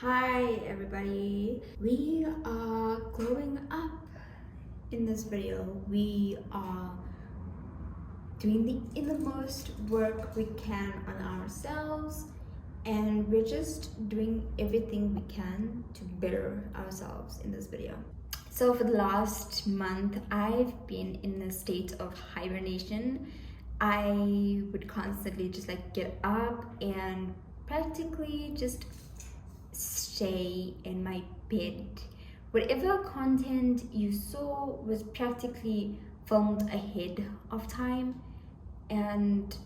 Hi everybody, we are growing up. In this video we are doing the innermost work we can on ourselves, and we're just doing everything we can to better ourselves in this video. So for the last month I've been in a state of hibernation. I would constantly just like get up and practically just stay in my bed. Whatever content you saw was practically filmed ahead of time, and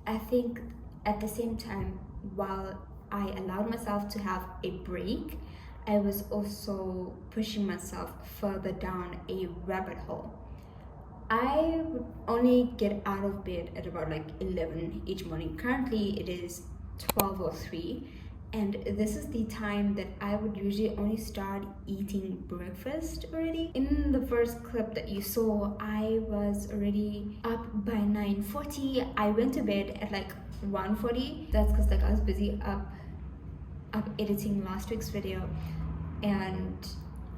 I think at the same time, while I allowed myself to have a break, I was also pushing myself further down a rabbit hole. I would only get out of bed at about like 11 each morning. Currently it is 12:03, and this is the time that I would usually only start eating breakfast already. In the first clip that you saw, I was already up by 9:40. I went to bed at like 1:40. That's because like I was busy up editing last week's video, and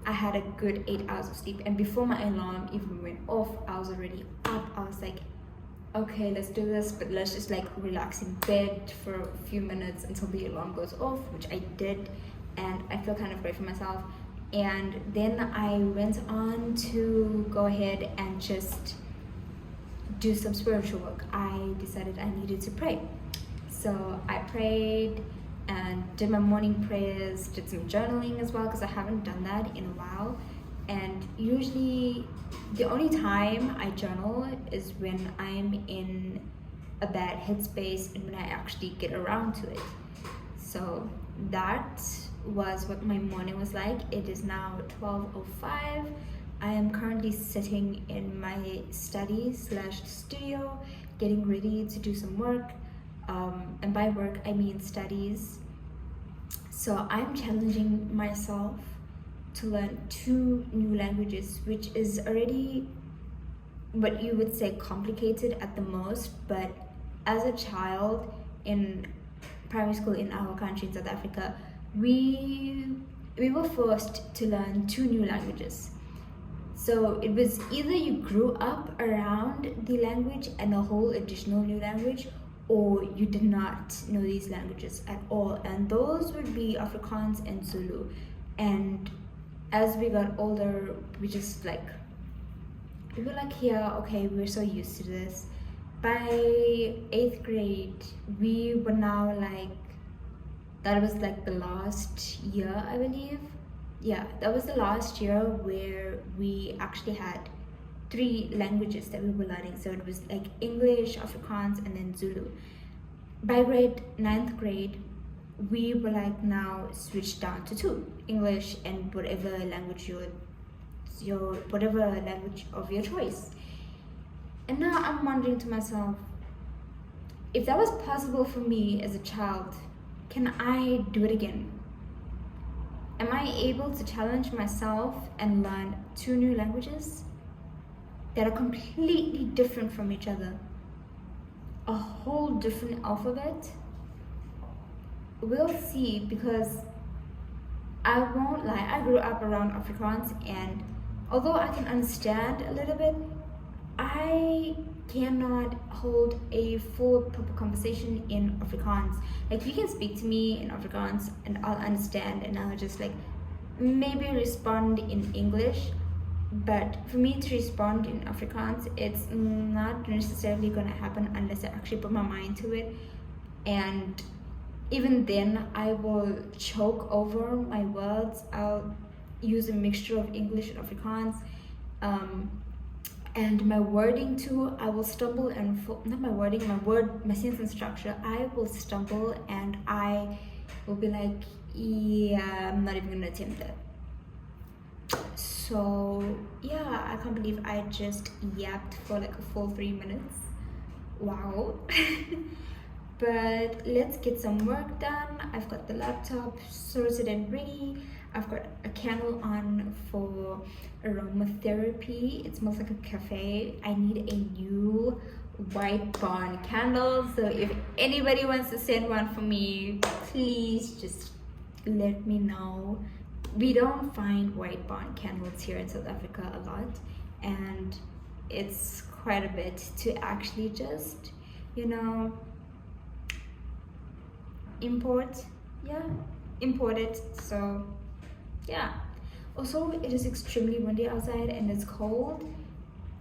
I had a good 8 hours of sleep, and before my alarm even went off, I was already up. I was like, okay, let's do this, but let's just like relax in bed for a few minutes until the alarm goes off, which I did, and I feel kind of great for myself. And then I went on to go ahead and just do some spiritual work. I decided I needed to pray, so I prayed and did my morning prayers, did some journaling as well, because I haven't done that in a while. And usually the only time I journal is when I'm in a bad headspace and when I actually get around to it. So that was what my morning was like. It is now 12:05. I am currently sitting in my study/studio getting ready to do some work, and by work I mean studies. So I'm challenging myself to learn 2 new languages, which is already what you would say complicated at the most, but as a child in primary school in our country in South Africa, we were forced to learn 2 new languages. So it was either you grew up around the language and a whole additional new language, or you did not know these languages at all, and those would be Afrikaans and Zulu. And as we got older, we were like, yeah, okay, we're so used to this. By 8th grade, we were now like, that was like the last year, I believe. Yeah, that was the last year where we actually had 3 languages that we were learning. So it was like English, Afrikaans, and then Zulu. By 9th grade, we were like now switched down to 2, English and whatever language whatever language of your choice. And now I'm wondering to myself, if that was possible for me as a child, can I do it again? Am I able to challenge myself and learn 2 new languages that are completely different from each other? A whole different alphabet? We'll see, because I won't lie, I grew up around Afrikaans, and although I can understand a little bit, I cannot hold a full proper conversation in Afrikaans. Like, you can speak to me in Afrikaans and I'll understand, and I'll just like maybe respond in English, but for me to respond in Afrikaans, it's not necessarily going to happen unless I actually put my mind to it. And even then, I will choke over my words. I'll use a mixture of English and Afrikaans, and my wording too. I will stumble and not my wording, my sentence structure. I will stumble and I will be like, yeah, I'm not even gonna attempt that. So yeah, I can't believe I just yapped for like a full 3 minutes. Wow. But let's get some work done. I've got the laptop sorted and ready. I've got a candle on for aromatherapy. It smells like a cafe. I need a new white barn candle. So if anybody wants to send one for me, please just let me know. We don't find white barn candles here in South Africa a lot, and it's quite a bit to actually just, you know, import it. So yeah, also it is extremely windy outside and it's cold.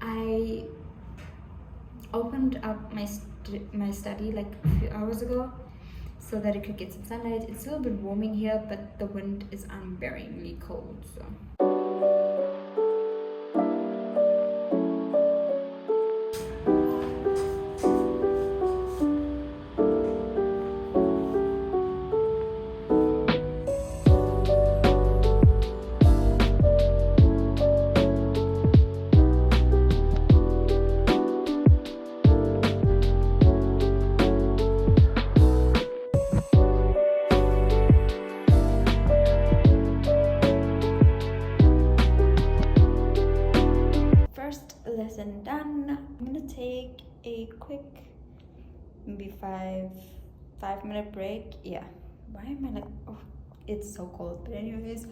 I opened up my study like a few hours ago so that it could get some sunlight. It's a little bit warming here, but the wind is unbearably cold, so lesson done. I'm gonna take a quick, maybe 5-minute break. Yeah, why am I like, oh, it's so cold. But anyways,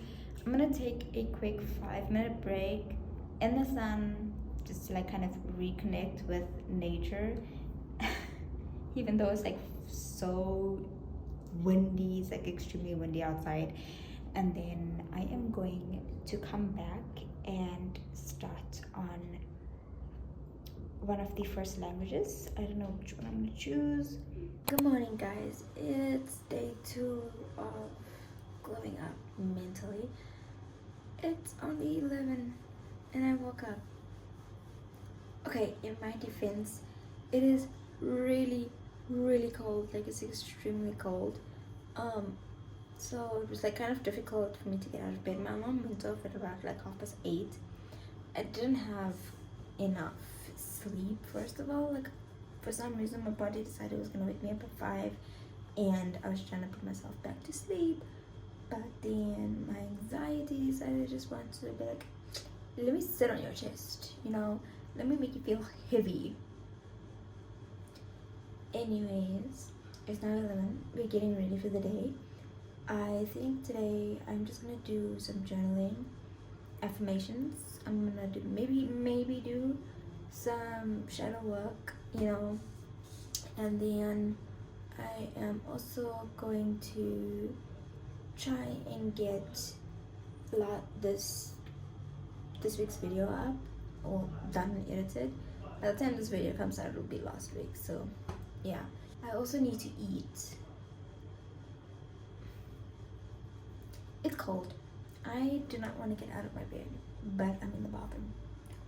I'm gonna take a quick 5-minute break in the sun, just to like kind of reconnect with nature. Even though it's like so windy, it's like extremely windy outside. And then I am going to come back and start on one of the first languages. I don't know which one I'm gonna choose. Good morning, guys. It's day 2 of glowing up mentally. It's only 11 and I woke up. Okay, in my defense, it is really cold. Like, it's extremely cold. So it was like kind of difficult for me to get out of bed. My mom went off at about like 8:30. I didn't have enough sleep, first of all. Like, for some reason my body decided it was gonna wake me up at 5, and I was trying to put myself back to sleep, but then my anxiety decided I just wanted to be like, let me sit on your chest, you know, let me make you feel heavy. Anyways, it's now 11. We're getting ready for the day. I think today I'm just gonna do some journaling, affirmations. I'm gonna do maybe do some shadow work, you know, and then I am also going to try and get this week's video up or done and edited. By the time this video comes out, it'll be last week. So yeah, I also need to eat. It's cold. I do not want to get out of my bed, but I'm in the bathroom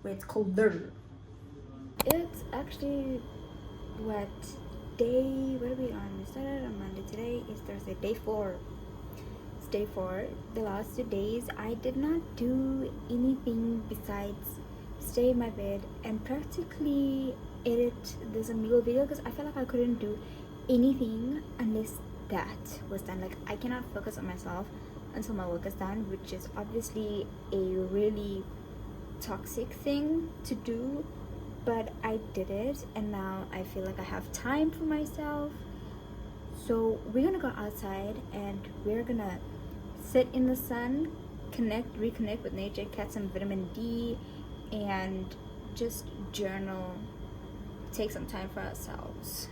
where it's colder. It's actually what are we on? We started on Monday. Today is Thursday, day 4. It's day 4. The last 2 days I did not do anything besides stay in my bed and practically edit this amigo video because I felt like I couldn't do anything unless that was done. Like, I cannot focus on myself until my work is done, which is obviously a really toxic thing to do, but I did it, and now I feel like I have time for myself. So we're gonna go outside and we're gonna sit in the sun, reconnect with nature, catch some vitamin D, and just journal, take some time for ourselves.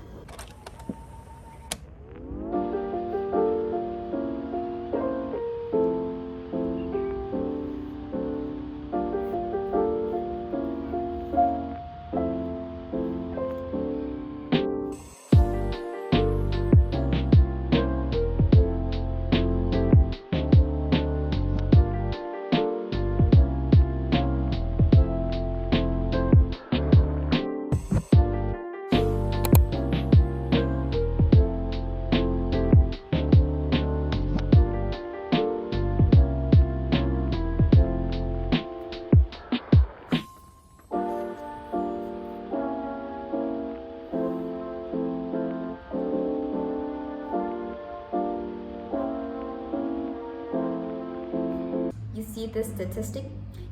You see this statistic?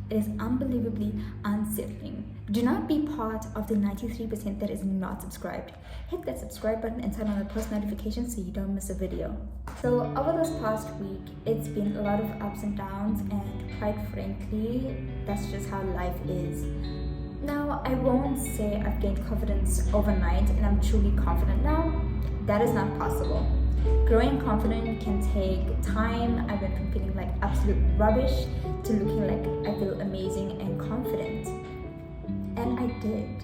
It is unbelievably unsettling. Do not be part of the 93% that is not subscribed. Hit that subscribe button and turn on the post notifications so you don't miss a video. So over this past week, it's been a lot of ups and downs, and quite frankly, that's just how life is. Now, I won't say I've gained confidence overnight and I'm truly confident now. That is not possible. Growing confident can take time. I went from feeling like absolute rubbish to looking like I feel amazing and confident. And I did.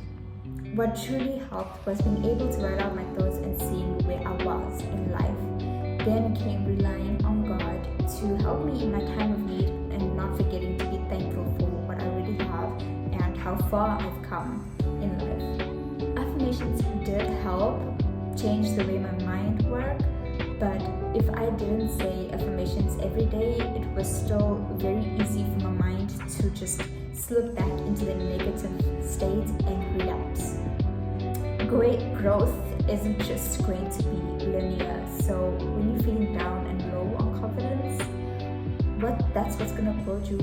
What truly helped was being able to write out my thoughts and seeing where I was in life. Then came relying on God to help me in my time of need and not forgetting to be thankful for what I already have and how far I've come in life. Affirmations did help change the way my mind worked. But if I didn't say affirmations every day, it was still very easy for my mind to just slip back into the negative state and relapse. Growth isn't just going to be linear. So when you're feeling down and low on confidence, that's what's gonna build you.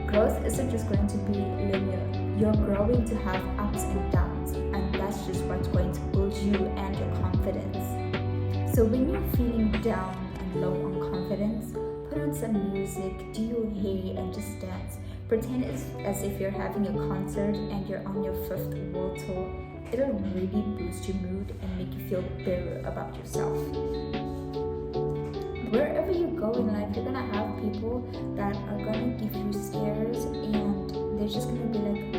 Growth isn't just going to be linear. You're growing to have ups and downs, and that's just what's going to build you and your confidence. So when you're feeling down and low on confidence, put on some music, do your hair, and just dance. Pretend as if you're having a concert and you're on your 5th world tour. It'll really boost your mood and make you feel better about yourself. Wherever you go in life, you're gonna have people that are gonna give you stares, and they're just gonna be like,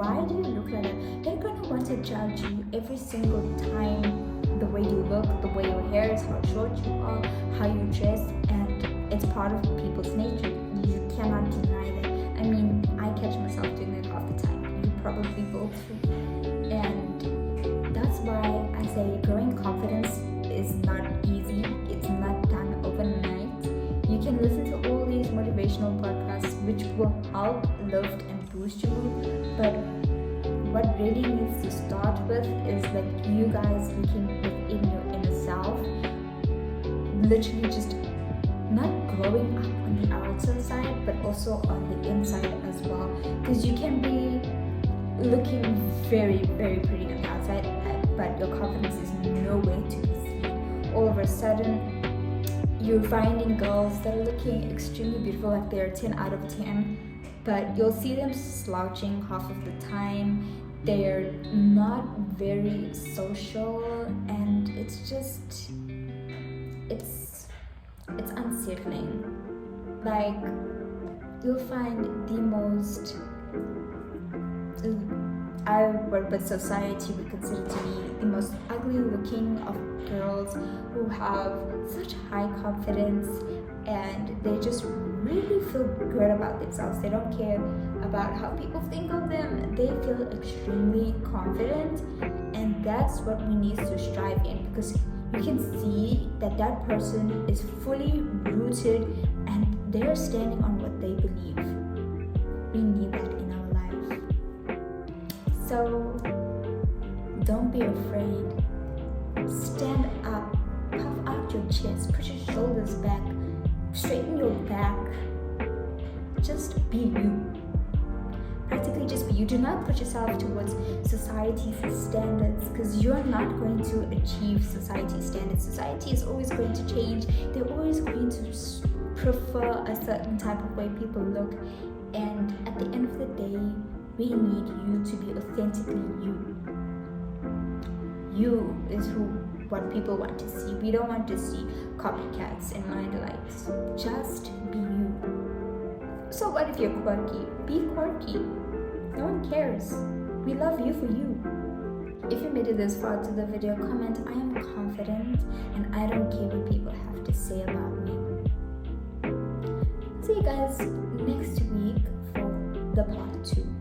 why do you look like that? They're gonna want to judge you every single time. The way you look, the way your hair is, how short you are, how you dress, and it's part of people's nature. You cannot deny that. I mean, I catch myself doing that half the time. You probably will too. And that's why I say growing confidence is not easy. It's not done overnight. You can listen to all these motivational podcasts which will help lift and boost you, but what really needs to start with is like you guys looking within your inner self, literally just not growing up on the outside side but also on the inside as well, because you can be looking very, very pretty on the outside, but your confidence is nowhere to be seen. All of a sudden you're finding girls that are looking extremely beautiful, like they're 10 out of 10, but you'll see them slouching half of the time. They're not very social, and it's unsettling. Like, you'll find the most, what society would consider to be the most ugly looking of girls who have such high confidence, and they just really feel good about themselves. They don't care about how people think of them. They feel extremely confident, and that's what we need to strive in, because you can see that that person is fully rooted and they're standing on what they believe. We need that in our life. So don't be afraid. Stand up, puff out your chest, put your shoulders back, straighten your back. Just be you. Practically just be you. Do not put yourself towards society's standards, because you're not going to achieve society's standards. Society is always going to change. They're always going to prefer a certain type of way people look, and at the end of the day, we need you to be authentically you. You is what people want to see. We don't want to see copycats and mind-alikes. Just be you. So what if you're quirky? Be quirky. No one cares. We love you for you. If you made it this far to the video, comment I am confident and I don't care what people have to say about me. See you guys next week for the part 2.